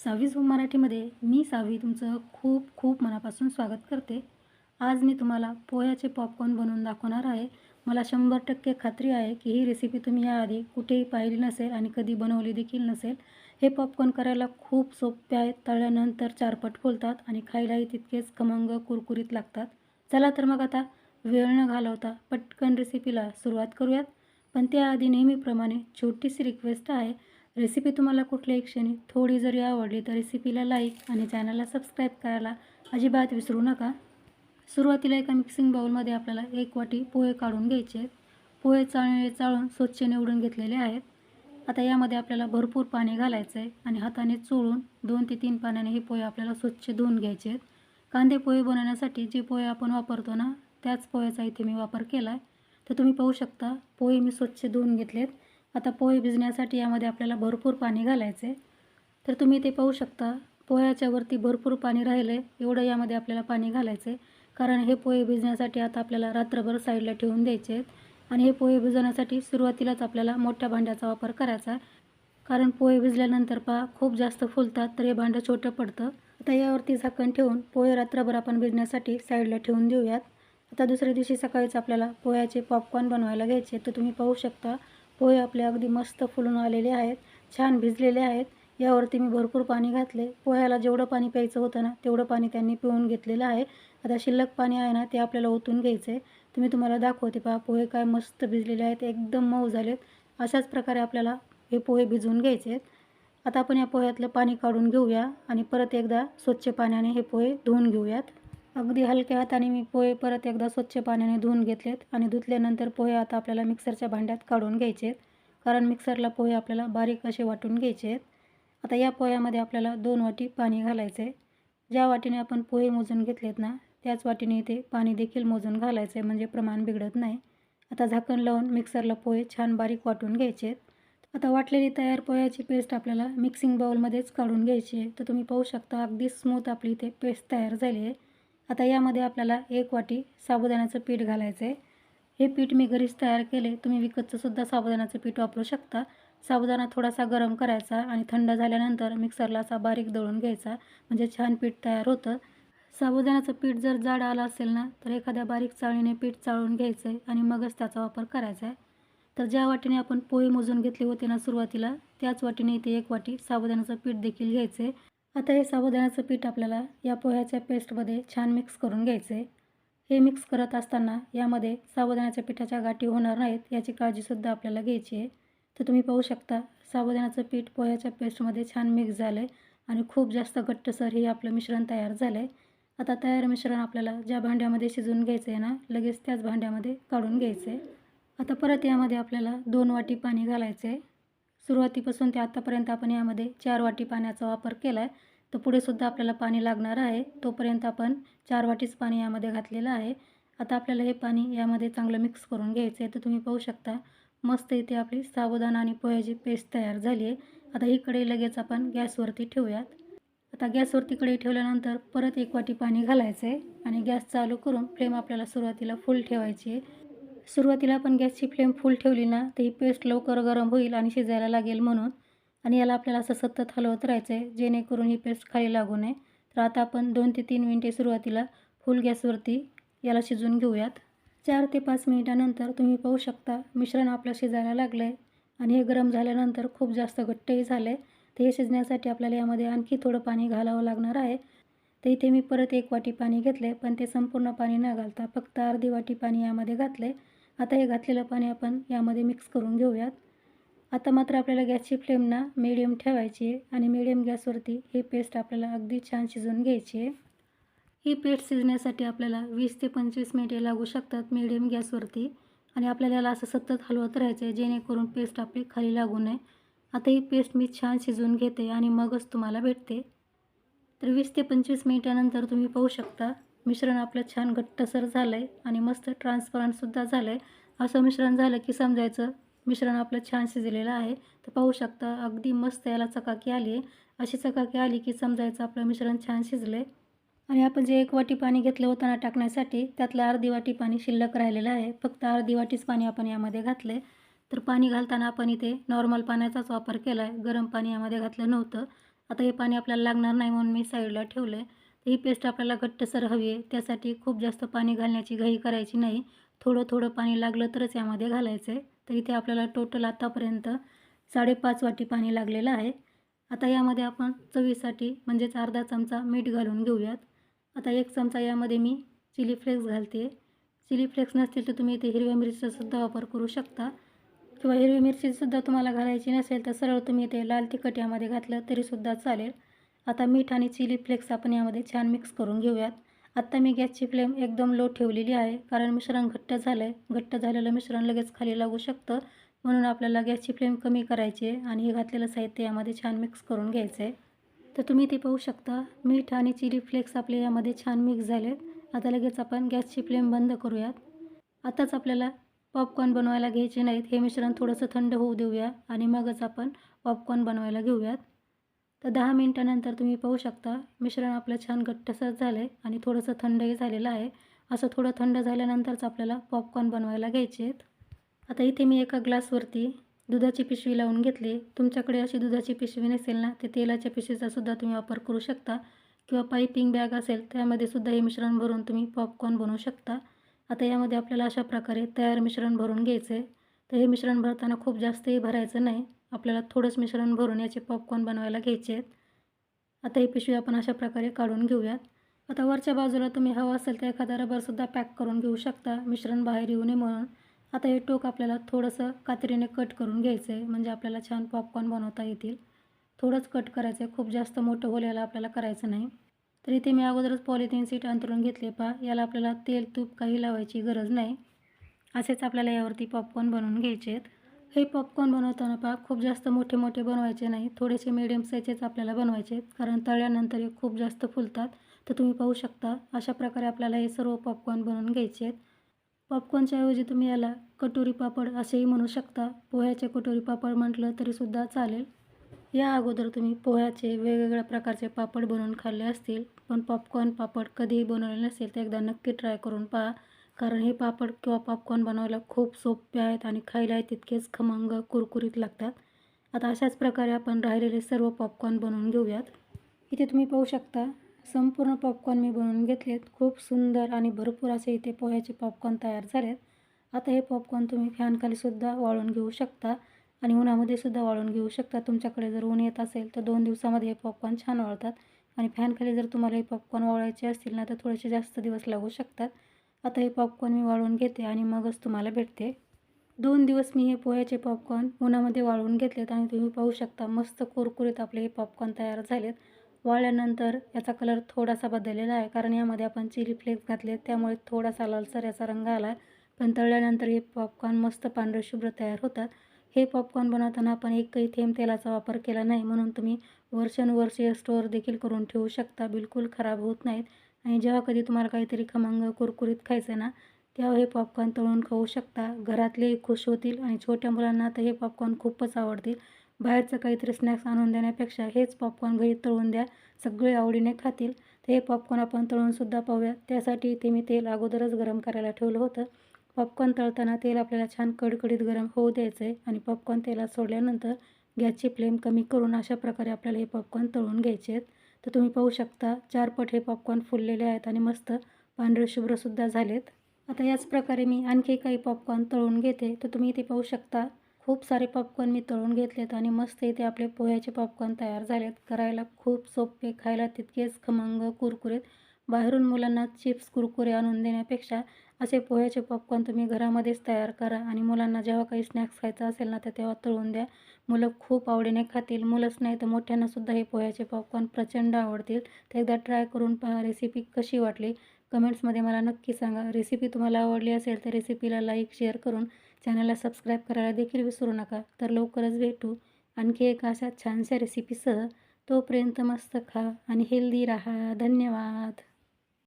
सावी zoom मराठीमध्ये मी सावी तुमचं खूप खूप मनापासून स्वागत करते. आज मी तुम्हाला पोह्याचे पॉपकॉर्न बनवून दाखवणार आहे. मला 100% खात्री आहे की ही रेसिपी तुम्ही याआधी कुठेही पाहिली नसेल आणि कधी बनवली देखील नसेल. हे पॉपकॉर्न करायला खूप सोपे आहेत. तळल्यानंतर चारपट फुलतात आणि खायलाही तितकेच खमंग कुरकुरीत लागतात. चला तर मग आता वेळ न घालवता पटकन रेसिपीला सुरुवात करूयात. पण त्याआधी नेहमीप्रमाणे छोटीशी रिक्वेस्ट आहे. रेसिपी तुम्हाला कुठल्याही क्षणी थोडी जरी आवडली तर रेसिपीला लाईक आणि चॅनलला सबस्क्राईब करायला अजिबात विसरू नका. सुरुवातीला एका मिक्सिंग बाउलमध्ये आपल्याला 1 वाटी पोहे काढून घ्यायचे आहेत. पोहे चाळून स्वच्छ निवडून घेतलेले आहेत. आता यामध्ये आपल्याला भरपूर पाणी घालायचं आहे आणि हाताने चोळून 2 ते 3 पाण्याने हे पोहे आपल्याला स्वच्छ धुवून घ्यायचे आहेत. कांदे पोहे बनवण्यासाठी जे पोहे आपण वापरतो ना, त्याच पोह्याचा इथे मी वापर केला आहे. तर तुम्ही पाहू शकता पोहे मी स्वच्छ धुवून घेतलेत. आता पोहे भिजण्यासाठी यामध्ये आपल्याला भरपूर पाणी घालायचं आहे. तर तुम्ही ते पाहू शकता पोह्याच्या वरती भरपूर पाणी राहिलं आहे, एवढं यामध्ये आपल्याला पाणी घालायचं आहे. कारण हे पोहे भिजण्यासाठी आता आपल्याला रात्रभर साईडला ठेवून द्यायचे आहेत. आणि हे पोहे भिजवण्यासाठी सुरुवातीलाच आपल्याला मोठ्या भांड्याचा वापर करायचा आहे. कारण पोहे भिजल्यानंतर खूप जास्त फुलतात तर हे भांडं छोटं पडतं. आता यावरती झाकण ठेवून पोहे रात्रभर आपण भिजण्यासाठी साईडला ठेवून देऊयात. आता दुसऱ्या दिवशी सकाळीच आपल्याला पोह्याचे पॉपकॉर्न बनवायला घ्यायचे. तर तुम्ही पाहू शकता पोहे आपले अगदी मस्त फुलून आलेले आहेत, छान भिजलेले आहेत. यावरती मी भरपूर पाणी घातले. पोह्याला जेवढं पाणी प्यायचं होतं ना तेवढं पाणी त्यांनी पिऊन घेतलेलं आहे. आता शिल्लक पाणी आहे ना ते आपल्याला ओतून घ्यायचं आहे. तुम्हाला दाखवते पहा पोहे काय मस्त भिजलेले आहेत, एकदम मऊ झालेत. अशाच प्रकारे आपल्याला हे पोहे भिजवून घ्यायचे आहेत. आता आपण या पोह्यातलं पाणी काढून घेऊया आणि परत एकदा स्वच्छ पाण्याने हे पोहे धुवून घेऊयात. अगदी हलक्या हाताने मी पोहे परत एकदा स्वच्छ पाण्याने धुवून घेतलेत आणि धुतल्यानंतर पोहे आता आपल्याला मिक्सरच्या भांड्यात काढून घ्यायचे आहेत. कारण मिक्सरला पोहे आपल्याला बारीक असे वाटून घ्यायचे आहेत. आता या पोह्यामध्ये आपल्याला 2 वाटी पाणी घालायचं आहे. ज्या वाटीने आपण पोहे मोजून घेतलेत ना त्याच वाटीने इथे पाणी देखील मोजून घालायचं आहे, म्हणजे प्रमाण बिघडत नाही. आता झाकण लावून मिक्सरला पोहे छान बारीक वाटून घ्यायचे आहेत. आता वाटलेली तयार पोह्याची पेस्ट आपल्याला मिक्सिंग बाउलमध्येच काढून घ्यायची आहे. तर तुम्ही पाहू शकता अगदी स्मूथ आपली इथे पेस्ट तयार झाली आहे. आता यामध्ये आपल्याला 1 वाटी साबुदाण्याचं पीठ घालायचं आहे. हे पीठ मी घरीच तयार केले. तुम्ही विकतचंसुद्धा साबुदाण्याचं पीठ वापरू शकता. साबुदाणा थोडासा गरम करायचा आणि थंड झाल्यानंतर मिक्सरला असा बारीक दळून घ्यायचा, म्हणजे छान पीठ तयार होतं. साबुदाण्याचं पीठ जर जाड आलं असेल ना तर एखाद्या बारीक चाळणीने पीठ चाळून घ्यायचं आहे आणि मगच त्याचा वापर करायचा आहे. तर ज्या वाटीने आपण पोहे मोजून घेतले होते ना सुरुवातीला, त्याच वाटीने इथे 1 वाटी साबुदाण्याचं पीठ देखील घ्यायचं आहे. आता हे साबुदाण्याचं पीठ आपल्याला या पोह्याच्या पेस्टमध्ये छान मिक्स करून घ्यायचं आहे. हे मिक्स करत असताना यामध्ये साबुदाण्याच्या पिठाच्या गाठी होणार नाहीत याची काळजीसुद्धा आपल्याला घ्यायची आहे. तर तुम्ही पाहू शकता साबुदाण्याचं पीठ पोह्याच्या पेस्टमध्ये छान मिक्स झालं आहे आणि खूप जास्त घट्टसर हे आपलं मिश्रण तयार झालं आहे. आता तयार मिश्रण आपल्याला ज्या भांड्यामध्ये शिजवून घ्यायचं आहे ना लगेच त्याच भांड्यामध्ये काढून घ्यायचं आहे. आता परत यामध्ये आपल्याला 2 वाटी पाणी घालायचं आहे. सुरुवातीपासून ते आतापर्यंत आपण यामध्ये 4 वाटी पाण्याचा वापर केला आहे. तर पुढेसुद्धा आपल्याला पाणी लागणार आहे. तोपर्यंत आपण 4 वाटीच पाणी यामध्ये घातलेलं आहे. आता आपल्याला हे पाणी यामध्ये चांगलं मिक्स करून घ्यायचं आहे. तर तुम्ही पाहू शकता मस्त इथे आपली साबुदाणा आणि पोह्याची पेस्ट तयार झाली आहे. आता ही कढई लगेच आपण गॅसवरती ठेवूयात. आता गॅसवरती कढई ठेवल्यानंतर परत 1 वाटी पाणी घालायचं आहे आणि गॅस चालू करून फ्लेम आपल्याला सुरुवातीला फुल ठेवायची आहे. सुरुवातीला आपण गॅसची फ्लेम फुल ठेवली ना तर ही पेस्ट लवकर गरम होईल आणि शिजायला लागेल म्हणून. आणि याला आपल्याला असं सतत हलवत राहायचं आहे जेणेकरून ही पेस्ट खाली लागू नये. तर आता आपण 2 ते 3 मिनिटे सुरुवातीला फुल गॅसवरती याला शिजवून घेऊयात. 4 ते 5 मिनिटानंतर तुम्ही पाहू शकता मिश्रण आपलं शिजायला लागलं आहे आणि हे गरम झाल्यानंतर खूप जास्त घट्टही झालं आहे. तर हे शिजण्यासाठी आपल्याला यामध्ये आणखी थोडं पाणी घालावं लागणार आहे. तर इथे मी परत 1 वाटी पाणी घेतलं आहे, पण ते संपूर्ण पाणी न घालता फक्त अर्धी वाटी पाणी यामध्ये घातलं आहे. आता हे घातलेलं पाणी आपण यामध्ये मिक्स करून घेऊयात. आता मात्र आपल्याला गॅसची फ्लेम ना मीडियम ठेवायची आहे आणि मीडियम गॅसवरती ही पेस्ट आपल्याला अगदी छान शिजवून घ्यायची आहे. ही पेस्ट शिजण्यासाठी आपल्याला 20 ते 25 मिनिटे लागू शकतात मीडियम गॅसवरती. आणि आपल्याला याला असं सतत हलवत राहायचं आहे जेणेकरून पेस्ट आपली खाली लागू नये. आता ही पेस्ट मी छान शिजवून घेते आणि मगच तुम्हाला भेटते. तर 20 ते 25 मिनिटानंतर तुम्ही पाहू शकता मिश्रण आपलं छान घट्टसर झालं आहे आणि मस्त ट्रान्सपरंटसुद्धा झालं आहे. असं मिश्रण झालं की समजायचं मिश्रण आपलं छान शिजलेलं आहे. तर पाहू शकता अगदी मस्त याला चकाकी आली आहे. अशी चकाकी आली की समजायचं आपलं मिश्रण छान शिजलं आहे. आणि आपण जे 1 वाटी पाणी घेतलं होतं ना टाकण्यासाठी त्यातलं अर्धी वाटी पाणी शिल्लक राहिलेलं आहे. फक्त अर्धी वाटीच पाणी आपण यामध्ये घातलं आहे. तर पाणी घालताना आपण इथे नॉर्मल पाण्याचाच वापर केला आहे, गरम पाणी यामध्ये घातलं नव्हतं. आता हे पाणी आपल्याला लागणार नाही म्हणून मी साईडला ठेवलं आहे. तर ही पेस्ट आपल्याला घट्टसर हवी आहे. त्यासाठी खूप जास्त पाणी घालण्याची घाई करायची नाही. थोडं थोडं पाणी लागलं तरच यामध्ये घालायचं आहे. तर इथे आपल्याला टोटल आतापर्यंत 5.5 वाटी पाणी लागलेलं आहे. आता यामध्ये आपण चवीसाठी म्हणजेच अर्धा चमचा मीठ घालून घेऊयात. आता 1 चमचा यामध्ये मी चिली फ्लेक्स घालते. चिली फ्लेक्स नसतील तर तुम्ही इथे हिरव्या मिरचीचा सुद्धा वापर करू शकता किंवा हिरवी मिरचीसुद्धा तुम्हाला घालायची नसेल तर सरळ तुम्ही ते लाल तिखट यामध्ये घातलं तरीसुद्धा चालेल. आता मीठ आणि चिली फ्लेक्स आपण यामध्ये छान मिक्स करून घेऊयात. आत्ता मी गॅसची फ्लेम एकदम लो ठेवलेली आहे कारण मिश्रण घट्ट झालं आहे. घट्ट झालेलं मिश्रण लगेच खाली लागू शकतं. म्हणून आपल्याला गॅसची फ्लेम कमी करायची आहे आणि हे घातलेलं साहित्य यामध्ये छान मिक्स करून घ्यायचं आहे. तर तुम्ही ते पाहू शकता मीठ आणि चिली फ्लेक्स आपले यामध्ये छान मिक्स झालेत. आता लगेच आपण गॅसची फ्लेम बंद करूयात. आताच आपल्याला पॉपकॉर्न बनवायला घ्यायचे नाहीत. हे मिश्रण थोडंसं थंड होऊ देऊया आणि मगच आपण पॉपकॉर्न बनवायला घेऊयात. तर 10 मिनिटानंतर तुम्ही पाहू शकता मिश्रण आपलं छान घट्टसर झालं आहे आणि थोडंसं थंडही झालेलं आहे. असं थोडं थंड झाल्यानंतरच आपल्याला पॉपकॉर्न बनवायला घ्यायचे आहेत. आता इथे मी एका ग्लासवरती दुधाची पिशवी लावून घेतली. तुमच्याकडे अशी दुधाची पिशवी नसेल ना ते तेलाच्या पिशवीचा सुद्धा तुम्ही वापर करू शकता किंवा पाइपिंग बॅग असेल त्यामध्ये सुद्धा हे मिश्रण भरून तुम्ही पॉपकॉर्न बनवू शकता. आता यामध्ये आपल्याला अशा प्रकारे तयार मिश्रण भरून घ्यायचं आहे. तर हे मिश्रण भरताना खूप जास्तही भरायचं नाही. आपल्याला थोडंच मिश्रण भरून याचे पॉपकॉर्न बनवायला घ्यायचे आहेत. आता ही पिशवी आपण अशा प्रकारे काढून घेऊयात. आता वरच्या बाजूला तुम्ही हवं असेल तर एखादा रबरसुद्धा पॅक करून घेऊ शकता मिश्रण बाहेर येऊ नये म्हणून. आता हे टोक आपल्याला थोडंसं कात्रीने कट करून घ्यायचं आहे म्हणजे आपल्याला छान पॉपकॉर्न बनवता येतील. थोडंच कट करायचं आहे. खूप जास्त मोठं होल याला आपल्याला करायचं नाही. तर इथे मी अगोदरच पॉलिथिन शीट अंथरून घेतले पहा. याला आपल्याला तेल तूप काही लावायची गरज नाही. असेच आपल्याला यावरती पॉपकॉर्न बनवून घ्यायचे आहेत. हे पॉपकॉर्न बनवताना पहा खूप जास्त मोठे मोठे बनवायचे नाही. थोडेसे मीडियम साईजचेच आपल्याला बनवायचे आहेत कारण तळल्यानंतर हे खूप जास्त फुलतात. तर तुम्ही पाहू शकता अशा प्रकारे आपल्याला हे सर्व पॉपकॉर्न बनवून घ्यायचे आहेत. पॉपकॉर्नच्या ऐवजी तुम्ही याला कटोरी पापड असेही म्हणू शकता. पोह्याचे कटोरी पापड म्हटलं तरीसुद्धा चालेल. या अगोदर तुम्ही पोह्याचे वेगवेगळ्या प्रकारचे पापड बनवून खाल्ले असतील पण पॉपकॉर्न पापड कधीही बनवले नसेल तर एकदा नक्की ट्राय करून पहा. कारण हे पापड किंवा पॉपकॉर्न बनवायला खूप सोपे आहेत आणि खायलाही तितकेच खमंग कुरकुरीत लागतात. आता अशाच प्रकारे आपण राहिलेले सर्व पॉपकॉर्न बनवून घेऊयात. इथे तुम्ही पाहू शकता संपूर्ण पॉपकॉर्न मी बनवून घेतलेत. खूप सुंदर आणि भरपूर असे इथे पोह्याचे पॉपकॉर्न तयार झालेत. आता हे पॉपकॉर्न तुम्ही फॅनखालीसुद्धा वाळून घेऊ शकता आणि उन्हामध्ये सुद्धा वाळून घेऊ शकता. तुमच्याकडे जर ऊन येत असेल तर 2 दिवसामध्ये हे पॉपकॉर्न छान वाळतात आणि फॅनखाली जर तुम्हाला हे पॉपकॉर्न वाळवायचे असतील ना तर थोडेसे जास्त दिवस लागू शकतात. आता हे पॉपकॉर्न मी वाळवून घेते आणि मगच तुम्हाला भेटते. 2 दिवस मी हे पोह्याचे पॉपकॉर्न उन्हामध्ये वाळवून घेतलेत आणि तुम्ही पाहू शकता मस्त कुरकुरीत आपले हे पॉपकॉर्न तयार झालेत. वाळल्यानंतर याचा कलर थोडासा बदललेला आहे कारण यामध्ये आपण चिली फ्लेक्स घातले त्यामुळे थोडासा लालसर याचा रंग आला आहे. पण तळल्यानंतर हे पॉपकॉर्न मस्त पांढरे शुभ्र तयार होतात. हे पॉपकॉर्न बनवताना आपण एकही थेंब तेलाचा वापर केला नाही म्हणून तुम्ही वर्षानुवर्षे स्टोअर देखील करून ठेवू शकता. बिलकुल खराब होत नाहीत आणि जेव्हा कधी तुम्हाला काहीतरी खमंग कुरकुरीत खायचं ना तेव्हा हे पॉपकॉर्न तळून खाऊ शकता. घरातलेही खुश होतील आणि छोट्या मुलांना तर हे पॉपकॉर्न खूपच आवडतील. बाहेरचं काहीतरी स्नॅक्स आणून देण्यापेक्षा हेच पॉपकॉर्न घरी तळून द्या. सगळे आवडीने खातील. तर हे पॉपकॉर्न आपण तळूनसुद्धा पाहूया. त्यासाठी इथे मी तेल अगोदरच गरम करायला ठेवलं होतं. पॉपकॉर्न तळताना तेल आपल्याला छान कडकडीत गरम होऊ द्यायचं आहे आणि पॉपकॉर्न तेलात सोडल्यानंतर गॅसची फ्लेम कमी करून अशा प्रकारे आपल्याला हे पॉपकॉर्न तळून घ्यायचे आहेत. तर तुम्ही पाहू शकता 4 पट हे पॉपकॉर्न फुललेले आहेत आणि मस्त पांढरे शुभ्रसुद्धा झालेत. आता याच प्रकारे मी आणखी काही पॉपकॉर्न तळून घेते. तर तुम्ही इथे पाहू शकता खूप सारे पॉपकॉर्न मी तळून घेतलेत आणि मस्त इथे आपले पोह्याचे पॉपकॉर्न तयार झालेत. करायला खूप सोपे, खायला तितकेच खमंग कुरकुरीत. बाहेरून मुलांना चिप्स कुरकुरे आणून देण्यापेक्षा असे पोह्याचे पॉपकॉर्न तुम्ही घरामध्येच तयार करा आणि मुलांना जेव्हा काही स्नॅक्स खायचा असेल ना तर तेव्हा तळून द्या. मुलं खूप आवडीने खातील. मुलंच नाही तर मोठ्यांनासुद्धा हे पोह्याचे पॉपकॉर्न प्रचंड आवडतील. तर एकदा ट्राय करून पहा. रेसिपी कशी वाटली कमेंट्समध्ये मला नक्की सांगा. रेसिपी तुम्हाला आवडली असेल तर रेसिपीला लाईक शेअर करून चॅनलला सबस्क्राईब करायला देखील विसरू नका. तर लवकरच भेटू आणखी एका अशा छानशा रेसिपीसह. तोपर्यंत मस्त खा आणि हेल्दी राहा. धन्यवाद.